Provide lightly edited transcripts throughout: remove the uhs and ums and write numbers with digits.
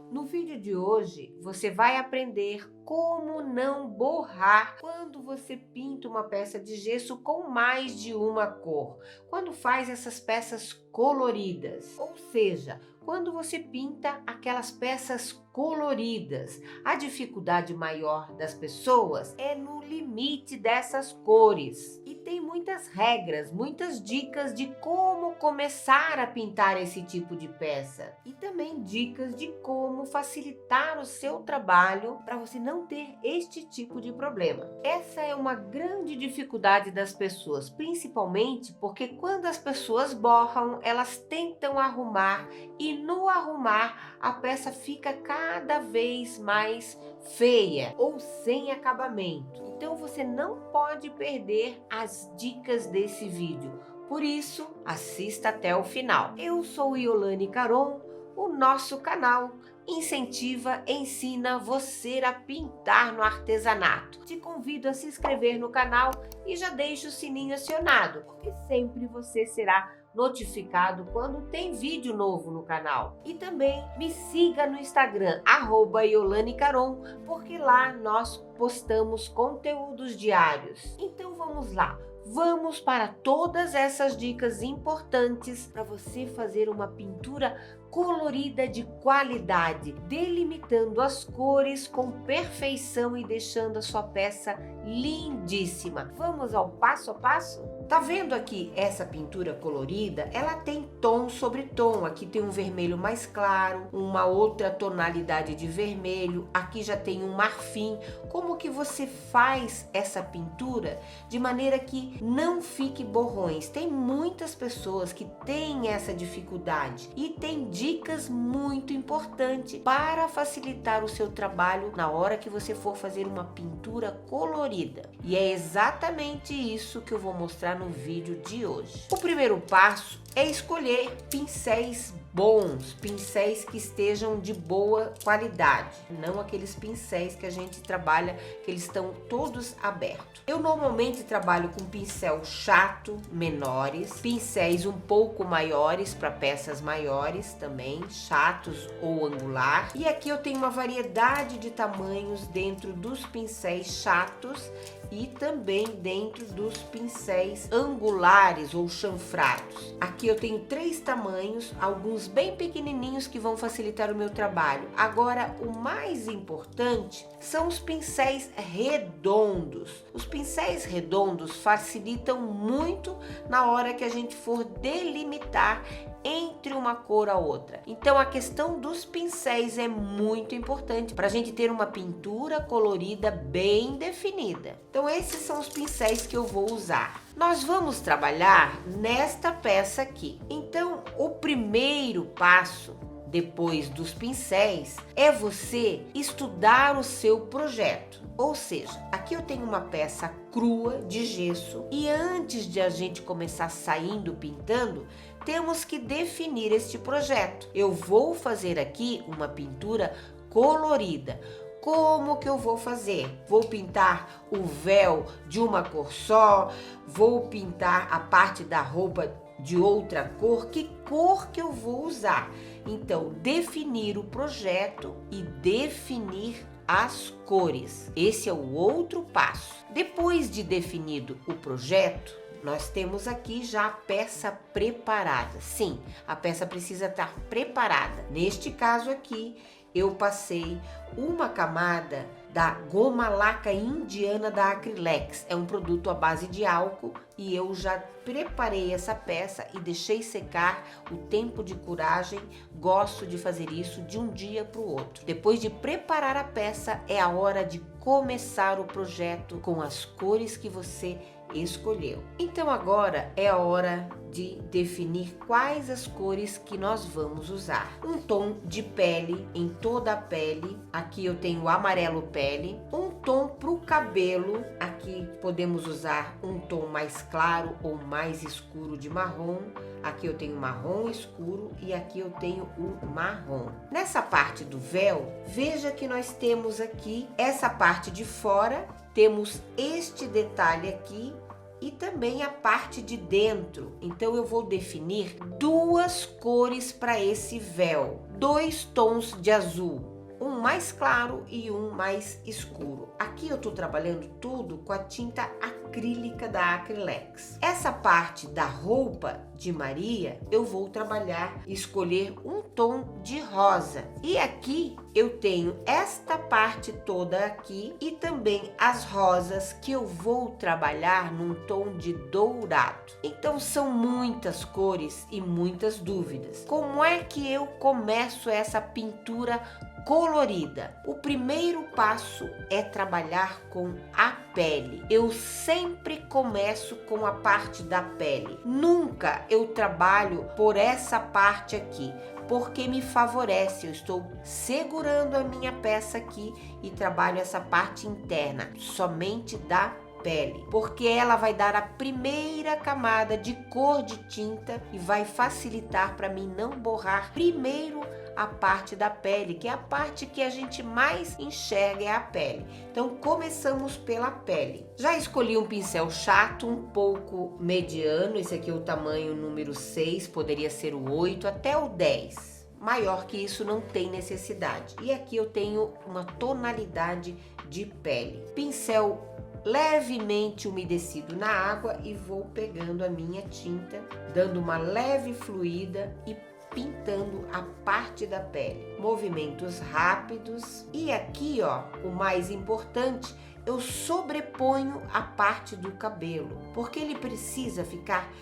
No vídeo de hoje, você vai aprender como não borrar quando você pinta uma peça de gesso com mais de uma cor, quando faz essas peças coloridas, ou seja, quando você pinta aquelas peças coloridas. A dificuldade maior das pessoas é no limite dessas cores. E tem muitas regras, muitas dicas de como começar a pintar esse tipo de peça. E também dicas de como facilitar o seu trabalho para você não ter este tipo de problema. Essa é uma grande dificuldade das pessoas, principalmente porque quando as pessoas borram, elas tentam arrumar e no arrumar a peça fica cada vez mais feia ou sem acabamento. Então você não pode perder as dicas desse vídeo. Por isso, assista até o final. Eu sou Iolane Caron, o nosso canal incentiva, ensina você a pintar no artesanato. Te convido a se inscrever no canal e já deixe o sininho acionado, porque sempre você será notificado quando tem vídeo novo no canal. E também me siga no Instagram, @IolaneCaron, porque lá nós postamos conteúdos diários. Então vamos lá. Vamos para todas essas dicas importantes para você fazer uma pintura colorida de qualidade, delimitando as cores com perfeição e deixando a sua peça lindíssima. Vamos ao passo a passo? Tá vendo aqui essa pintura colorida? Ela tem tom sobre tom. Aqui tem um vermelho mais claro, uma outra tonalidade de vermelho. Aqui já tem um marfim. Como que você faz essa pintura de maneira que não fique borrões? Tem muitas pessoas que têm essa dificuldade e tem dicas muito importantes para facilitar o seu trabalho na hora que você for fazer uma pintura colorida. E é exatamente isso que eu vou mostrar no vídeo de hoje. O primeiro passo é escolher pincéis bons, pincéis que estejam de boa qualidade, não aqueles pincéis que a gente trabalha que eles estão todos abertos. Eu normalmente trabalho com pincel chato, menores, pincéis um pouco maiores para peças maiores também, chatos ou angular. E aqui eu tenho uma variedade de tamanhos dentro dos pincéis chatos e também dentro dos pincéis angulares ou chanfrados. Aqui eu tenho 3 tamanhos, alguns bem pequenininhos que vão facilitar o meu trabalho. Agora, o mais importante são os pincéis redondos. Os pincéis redondos facilitam muito na hora que a gente for delimitar entre uma cor a outra. Então a questão dos pincéis é muito importante para a gente ter uma pintura colorida bem definida. Então esses são os pincéis que eu vou usar. Nós vamos trabalhar nesta peça aqui. Então o primeiro passo depois dos pincéis é você estudar o seu projeto. Ou seja, aqui eu tenho uma peça crua de gesso e antes de a gente começar saindo pintando, temos que definir este projeto. Eu vou fazer aqui uma pintura colorida. Como que eu vou fazer? Vou pintar o véu de uma cor só? Vou pintar a parte da roupa de outra cor? Que cor que eu vou usar? Então, definir o projeto e definir as cores. Esse é o outro passo. Depois de definido o projeto, nós temos aqui já a peça preparada. Sim, a peça precisa estar preparada. Neste caso aqui, eu passei uma camada da goma laca indiana da Acrylex. É um produto à base de álcool e eu já preparei essa peça e deixei secar o tempo de curagem. Gosto de fazer isso de um dia para o outro. Depois de preparar a peça, é a hora de começar o projeto com as cores que você escolheu. Então agora é a hora de definir quais as cores que nós vamos usar. Um tom de pele em toda a pele. Aqui eu tenho amarelo pele. Um tom para o cabelo. Aqui podemos usar um tom mais claro ou mais escuro de marrom. Aqui eu tenho marrom escuro e aqui eu tenho o marrom. Nessa parte do véu, veja que nós temos aqui essa parte de fora, temos este detalhe aqui e também a parte de dentro. Então eu vou definir 2 cores para esse véu, 2 tons de azul, um mais claro e um mais escuro. Aqui eu tô trabalhando tudo com a tinta acrílica da Acrylex. Essa parte da roupa de Maria, eu vou trabalhar, escolher um tom de rosa. E aqui eu tenho esta parte toda aqui e também as rosas que eu vou trabalhar num tom de dourado. Então são muitas cores e muitas dúvidas. Como é que eu começo essa pintura colorida? O primeiro passo é trabalhar com a pele. Eu sempre começo com a parte da pele. Nunca eu trabalho por essa parte aqui, porque me favorece. Eu estou segurando a minha peça aqui e trabalho essa parte interna, somente da pele, porque ela vai dar a primeira camada de cor de tinta e vai facilitar para mim não borrar primeiro a parte da pele, que é a parte que a gente mais enxerga, é a pele. Então começamos pela pele. Já escolhi um pincel chato, um pouco mediano, esse aqui é o tamanho número 6, poderia ser o 8 até o 10. Maior que isso não tem necessidade. E aqui eu tenho uma tonalidade de pele. Pincel levemente umedecido na água e vou pegando a minha tinta, dando uma leve fluida e pintando a parte da pele. Movimentos rápidos. E aqui, ó, o mais importante, eu sobreponho a parte do cabelo, porque ele precisa ficar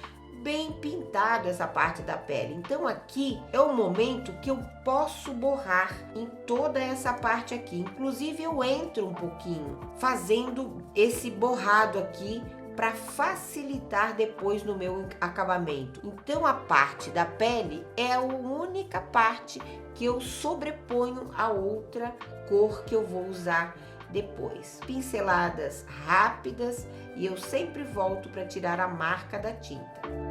bem pintado, essa parte da pele. Então aqui é o momento que eu posso borrar em toda essa parte aqui. Inclusive eu entro um pouquinho fazendo esse borrado aqui para facilitar depois no meu acabamento. Então a parte da pele é a única parte que eu sobreponho a outra cor que eu vou usar depois. Pinceladas rápidas e eu sempre volto para tirar a marca da tinta.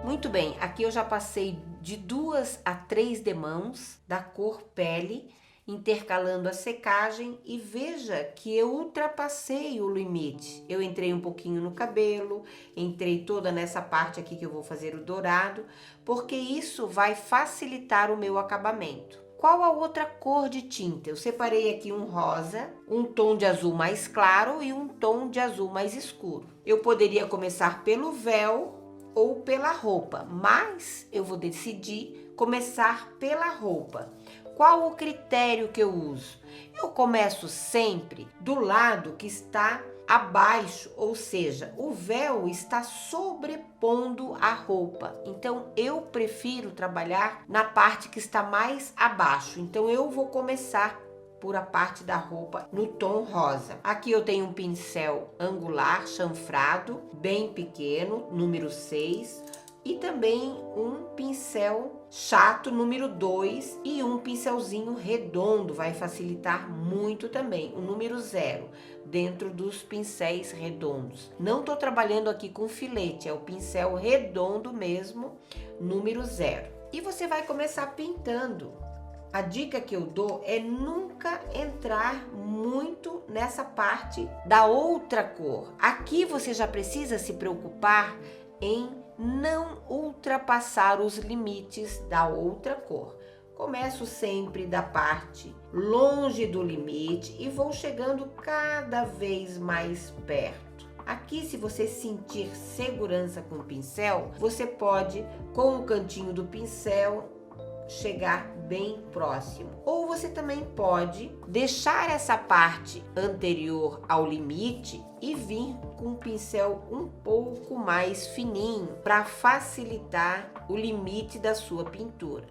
Muito bem, aqui eu já passei de 2 a 3 demãos da cor pele, intercalando a secagem, e veja que eu ultrapassei o limite. Eu entrei um pouquinho no cabelo, entrei toda nessa parte aqui que eu vou fazer o dourado, porque isso vai facilitar o meu acabamento. Qual a outra cor de tinta? Eu separei aqui um rosa, um tom de azul mais claro e um tom de azul mais escuro. Eu poderia começar pelo véu ou pela roupa, mas eu vou decidir começar pela roupa. Qual o critério que eu uso? Eu começo sempre do lado que está abaixo, ou seja, o véu está sobrepondo a roupa. Então eu prefiro trabalhar na parte que está mais abaixo. Então eu vou começar por a parte da roupa no tom rosa. Aqui eu tenho um pincel angular chanfrado, bem pequeno, número 6, e também um pincel chato, número 2, e um pincelzinho redondo, vai facilitar muito também, o número 0, dentro dos pincéis redondos. Não tô trabalhando aqui com filete, é o pincel redondo mesmo, número 0. E você vai começar pintando. A dica que eu dou é nunca entrar muito nessa parte da outra cor. Aqui você já precisa se preocupar em não ultrapassar os limites da outra cor. Começo sempre da parte longe do limite e vou chegando cada vez mais perto. Aqui, se você sentir segurança com o pincel, você pode, com o cantinho do pincel, chegar bem próximo. Ou você também pode deixar essa parte anterior ao limite e vir com um pincel um pouco mais fininho para facilitar o limite da sua pintura.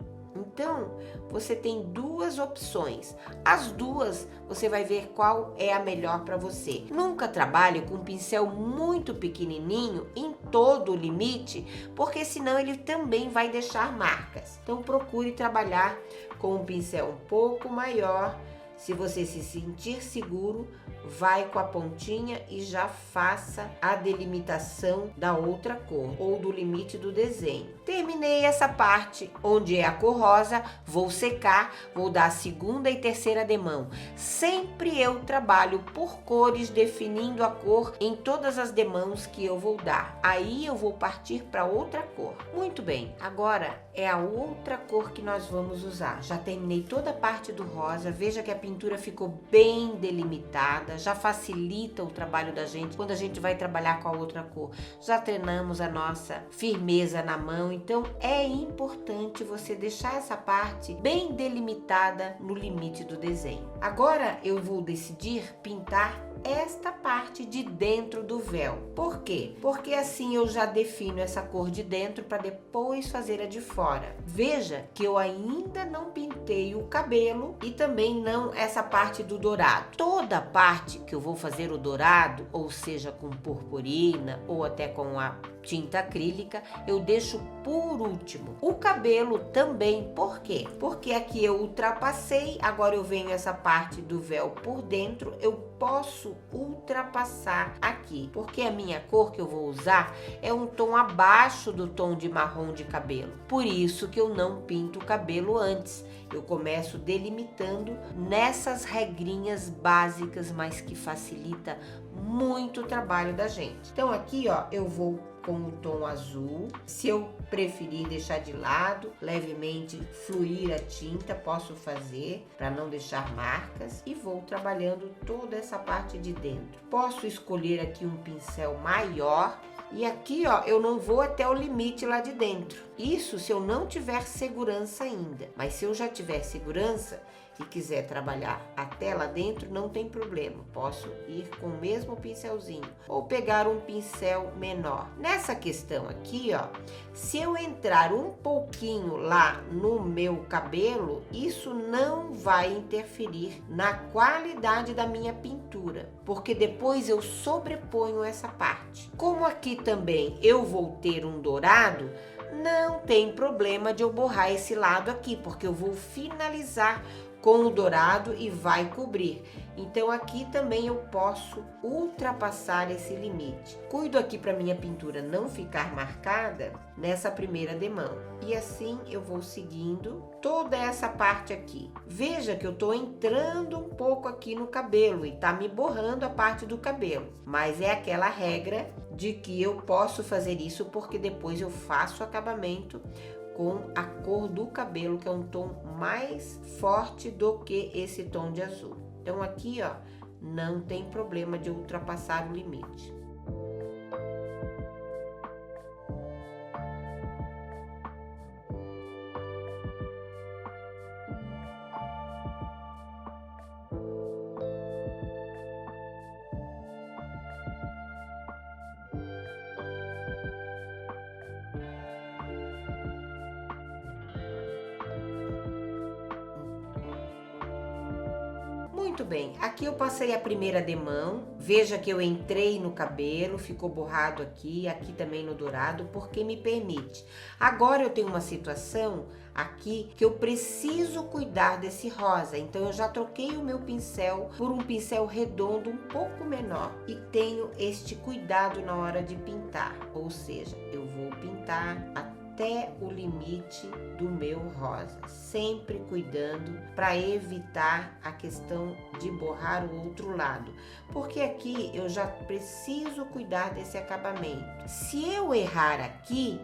Então, você tem duas opções. As duas, você vai ver qual é a melhor para você. Nunca trabalhe com um pincel muito pequenininho em todo o limite, porque senão ele também vai deixar marcas. Então, procure trabalhar com um pincel um pouco maior. Se você se sentir seguro, vai com a pontinha e já faça a delimitação da outra cor ou do limite do desenho. Terminei essa parte onde é a cor rosa, vou secar, vou dar a segunda e terceira demão. Sempre eu trabalho por cores, definindo a cor em todas as demãos que eu vou dar. Aí eu vou partir para outra cor. Muito bem, agora é a outra cor que nós vamos usar. Já terminei toda a parte do rosa, veja que a pintura ficou bem delimitada, já facilita o trabalho da gente quando a gente vai trabalhar com a outra cor. Já treinamos a nossa firmeza na mão, então é importante você deixar essa parte bem delimitada no limite do desenho. Agora eu vou decidir pintar esta parte de dentro do véu. Por quê? Porque assim eu já defino essa cor de dentro para depois fazer a de fora. Veja que eu ainda não pintei o cabelo e também não essa parte do dourado. Toda a parte que eu vou fazer o dourado, ou seja, com purpurina ou até com a tinta acrílica, eu deixo por último. O cabelo também, por quê? Porque aqui eu ultrapassei, agora eu venho essa parte do véu por dentro, eu posso ultrapassar aqui, porque a minha cor que eu vou usar é um tom abaixo do tom de marrom de cabelo. Por isso que eu não pinto o cabelo antes. Eu começo delimitando nessas regrinhas básicas, mas que facilita muito o trabalho da gente. Então aqui, ó, eu vou com o tom azul. Se eu preferir deixar de lado, levemente fluir a tinta, posso fazer para não deixar marcas e vou trabalhando toda essa parte de dentro. Posso escolher aqui um pincel maior e aqui, ó, eu não vou até o limite lá de dentro. Isso se eu não tiver segurança ainda, mas se eu já tiver segurança e quiser trabalhar até lá dentro, não tem problema. Posso ir com o mesmo pincelzinho ou pegar um pincel menor. Nessa questão aqui, ó, se eu entrar um pouquinho lá no meu cabelo, isso não vai interferir na qualidade da minha pintura, porque depois eu sobreponho essa parte. Como aqui também eu vou ter um dourado, não tem problema de eu borrar esse lado aqui, porque eu vou finalizar com o dourado e vai cobrir. Então aqui também eu posso ultrapassar esse limite. Cuido aqui para minha pintura não ficar marcada nessa primeira demão. E assim eu vou seguindo toda essa parte aqui. Veja que eu tô entrando um pouco aqui no cabelo e tá me borrando a parte do cabelo. Mas é aquela regra de que eu posso fazer isso porque depois eu faço o acabamento com a cor do cabelo, que é um tom mais forte do que esse tom de azul. Então aqui, ó, não tem problema de ultrapassar o limite. Muito bem, aqui eu passei a primeira demão, veja que eu entrei no cabelo, ficou borrado aqui, aqui também no dourado, porque me permite. Agora eu tenho uma situação aqui que eu preciso cuidar desse rosa, então eu já troquei o meu pincel por um pincel redondo um pouco menor e tenho este cuidado na hora de pintar, ou seja, eu vou pintar até o limite do meu rosa, sempre cuidando para evitar a questão de borrar o outro lado, porque aqui eu já preciso cuidar desse acabamento. Se eu errar aqui,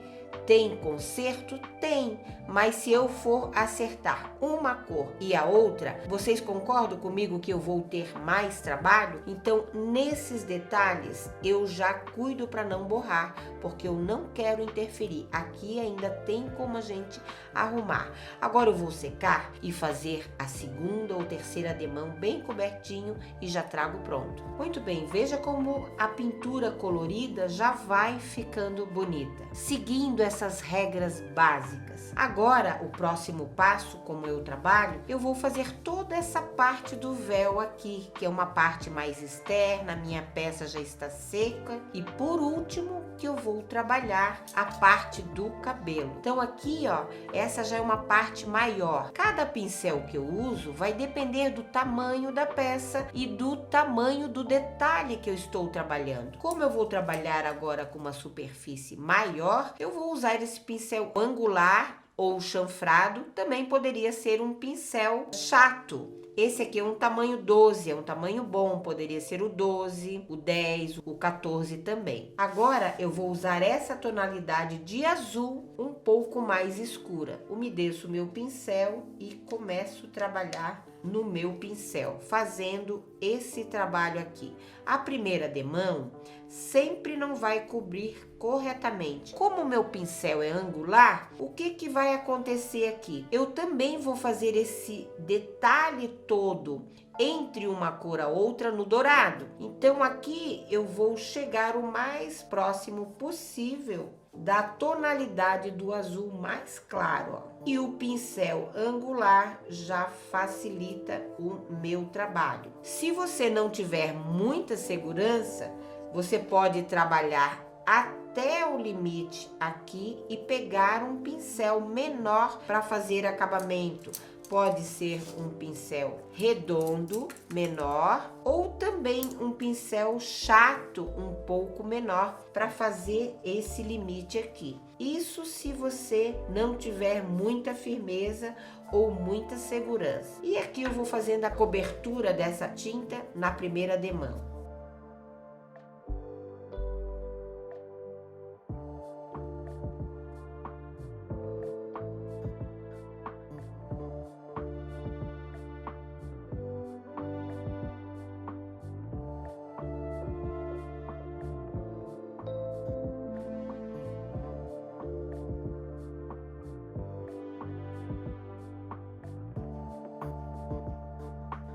tem conserto? Tem, mas se eu for acertar uma cor e a outra, vocês concordam comigo que eu vou ter mais trabalho? Então, nesses detalhes, eu já cuido para não borrar, porque eu não quero interferir. Aqui ainda tem como a gente arrumar. Agora eu vou secar e fazer a segunda ou terceira demão bem cobertinho e já trago pronto. Muito bem, veja como a pintura colorida já vai ficando bonita. Seguindo seguindo essas regras básicas. Agora, o próximo passo, como eu trabalho, eu vou fazer toda essa parte do véu aqui, que é uma parte mais externa, a minha peça já está seca. E por último, que eu vou trabalhar a parte do cabelo. Então aqui, ó, essa já é uma parte maior. Cada pincel que eu uso vai depender do tamanho da peça e do tamanho do detalhe que eu estou trabalhando. Como eu vou trabalhar agora com uma superfície maior, eu vou usar esse pincel angular ou chanfrado, também poderia ser um pincel chato. Esse aqui é um tamanho 12, é um tamanho bom, poderia ser o 12, o 10, o 14 também. Agora eu vou usar essa tonalidade de azul um pouco mais escura. Umedeço o meu pincel e começo a trabalhar no meu pincel, fazendo esse trabalho aqui. A primeira demão sempre não vai cobrir corretamente. Como o meu pincel é angular, o que vai acontecer aqui? Eu também vou fazer esse detalhe todo entre uma cor a outra no dourado. Então aqui eu vou chegar o mais próximo possível da tonalidade do azul mais claro, ó. E o pincel angular já facilita o meu trabalho. Se você não tiver muita segurança, você pode trabalhar até o limite aqui e pegar um pincel menor para fazer acabamento. Pode ser um pincel redondo, menor, ou também um pincel chato, um pouco menor, para fazer esse limite aqui. Isso se você não tiver muita firmeza ou muita segurança. E aqui eu vou fazendo a cobertura dessa tinta na primeira demão.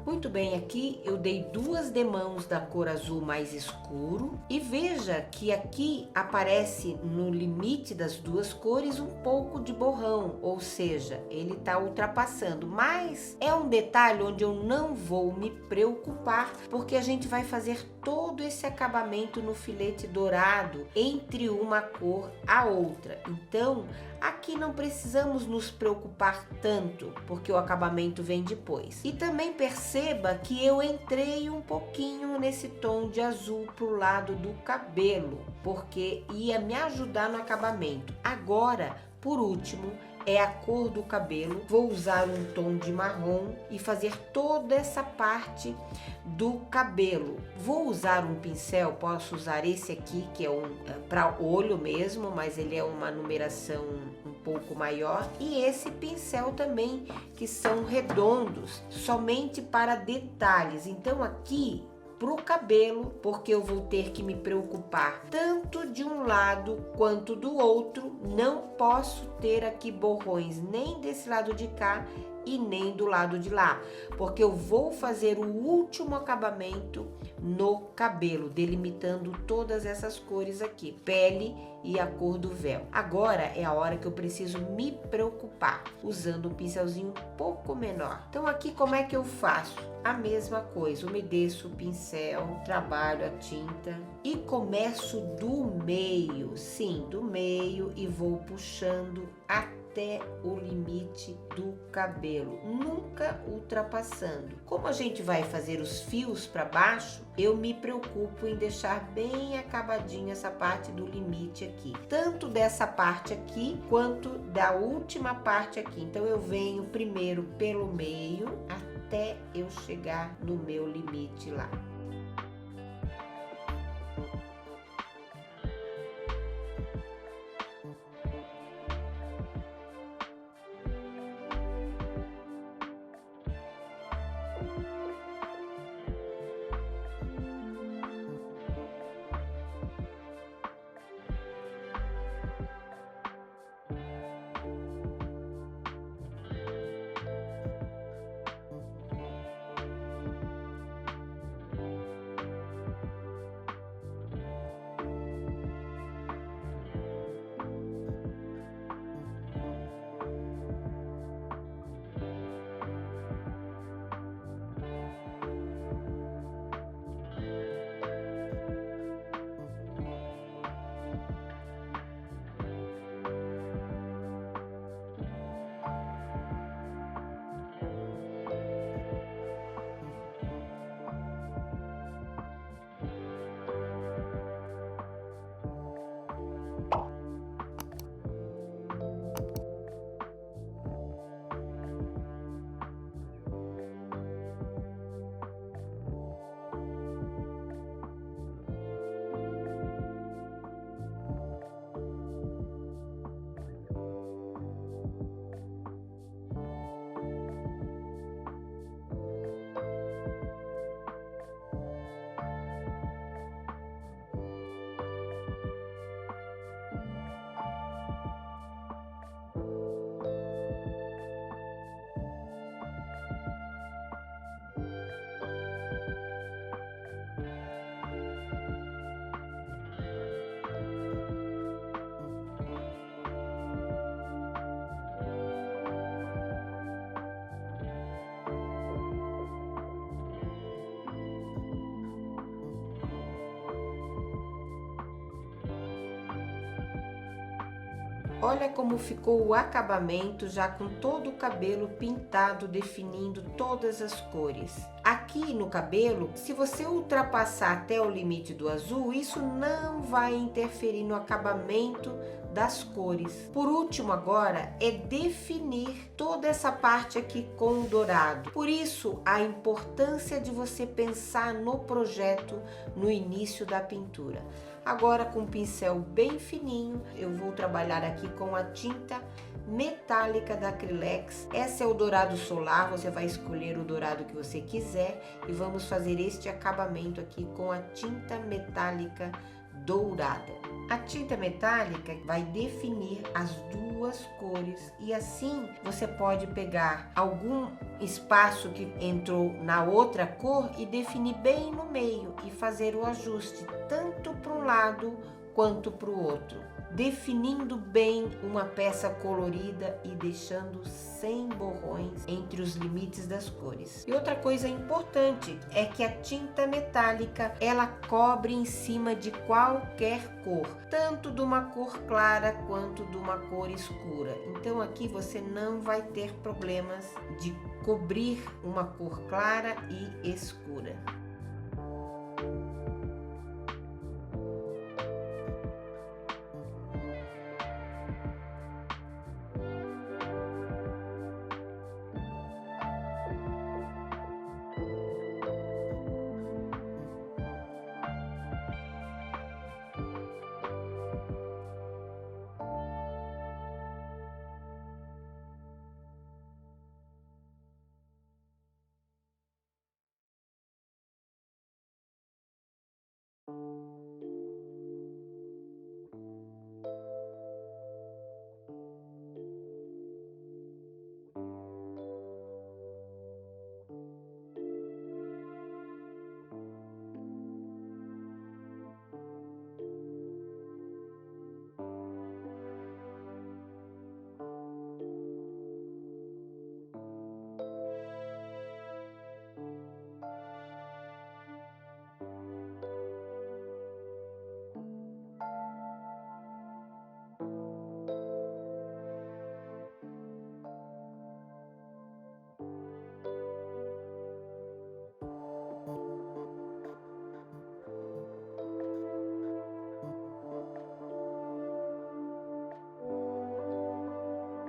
Muito bem, aqui eu dei 2 demãos da cor azul mais escuro e veja que aqui aparece no limite das 2 cores um pouco de borrão, ou seja, ele está ultrapassando, mas é um detalhe onde eu não vou me preocupar, porque a gente vai fazer todo esse acabamento no filete dourado entre uma cor a outra. Então, aqui não precisamos nos preocupar tanto, porque o acabamento vem depois. E também perceba que eu entrei um pouquinho nesse tom de azul pro lado do cabelo, porque ia me ajudar no acabamento. Agora, por último, é a cor do cabelo. Vou usar um tom de marrom e fazer toda essa parte do cabelo. Vou usar um pincel, posso usar esse aqui, que é para olho mesmo, mas ele é uma numeração um pouco maior. E esse pincel também, que são redondos, somente para detalhes. Então aqui, pro cabelo, porque eu vou ter que me preocupar tanto de um lado quanto do outro, não posso ter aqui borrões nem desse lado de cá e nem do lado de lá, porque eu vou fazer o último acabamento no cabelo, delimitando todas essas cores aqui, pele e a cor do véu. Agora é a hora que eu preciso me preocupar, usando um pincelzinho um pouco menor. Então aqui como é que eu faço? A mesma coisa, umedeço o pincel, trabalho a tinta e começo do meio, sim, do meio, e vou puxando até o limite do cabelo, nunca ultrapassando. Como a gente vai fazer os fios para baixo, eu me preocupo em deixar bem acabadinha essa parte do limite aqui, tanto dessa parte aqui quanto da última parte aqui. Então eu venho primeiro pelo meio até eu chegar no meu limite lá. Olha como ficou o acabamento já com todo o cabelo pintado, definindo todas as cores. Aqui no cabelo, se você ultrapassar até o limite do azul, isso não vai interferir no acabamento das cores. Por último agora é definir toda essa parte aqui com o dourado. Por isso a importância de você pensar no projeto no início da pintura. Agora com um pincel bem fininho, eu vou trabalhar aqui com a tinta metálica da Acrylex. Essa é o dourado solar, você vai escolher o dourado que você quiser e vamos fazer este acabamento aqui com a tinta metálica dourada. A tinta metálica vai definir as duas cores e assim você pode pegar algum espaço que entrou na outra cor e definir bem no meio e fazer o ajuste tanto para um lado quanto para o outro, definindo bem uma peça colorida e deixando sem borrões entre os limites das cores. E outra coisa importante é que a tinta metálica ela cobre em cima de qualquer cor, tanto de uma cor clara quanto de uma cor escura. Então aqui você não vai ter problemas de cobrir uma cor clara e escura.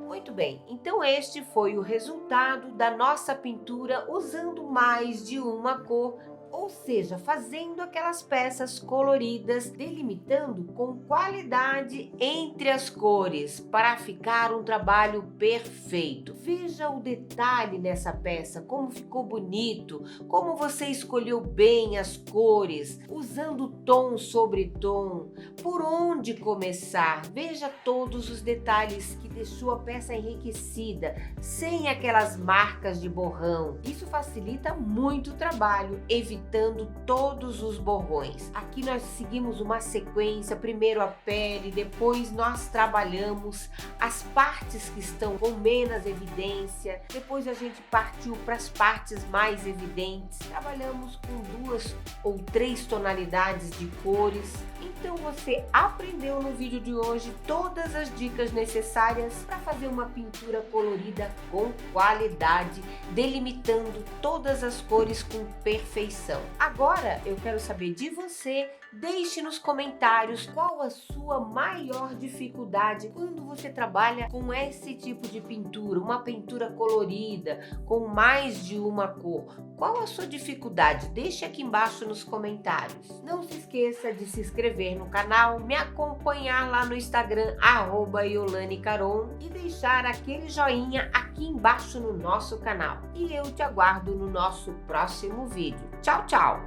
Muito bem, então este foi o resultado da nossa pintura usando mais de uma cor, ou seja, fazendo aquelas peças coloridas, delimitando com qualidade entre as cores, para ficar um trabalho perfeito. Veja o detalhe nessa peça, como ficou bonito, como você escolheu bem as cores, usando tom sobre tom, por onde começar. Veja todos os detalhes que deixou a peça enriquecida, sem aquelas marcas de borrão. Isso facilita muito o trabalho, evitando todos os borrões. Aqui nós seguimos uma sequência, primeiro a pele, depois nós trabalhamos as partes que estão com menos evidência, depois a gente partiu para as partes mais evidentes, trabalhamos com 2 ou 3 tonalidades de cores. Então você aprendeu no vídeo de hoje todas as dicas necessárias para fazer uma pintura colorida com qualidade, delimitando todas as cores com perfeição. Agora eu quero saber de você, deixe nos comentários qual a sua maior dificuldade quando você trabalha com esse tipo de pintura, uma pintura colorida, com mais de uma cor. Qual a sua dificuldade? Deixe aqui embaixo nos comentários. Não se esqueça de se inscrever no canal, me acompanhar lá no Instagram, @YolaneCaron, e deixar aquele joinha aqui embaixo no nosso canal. E eu te aguardo no nosso próximo vídeo. Tchau, tchau!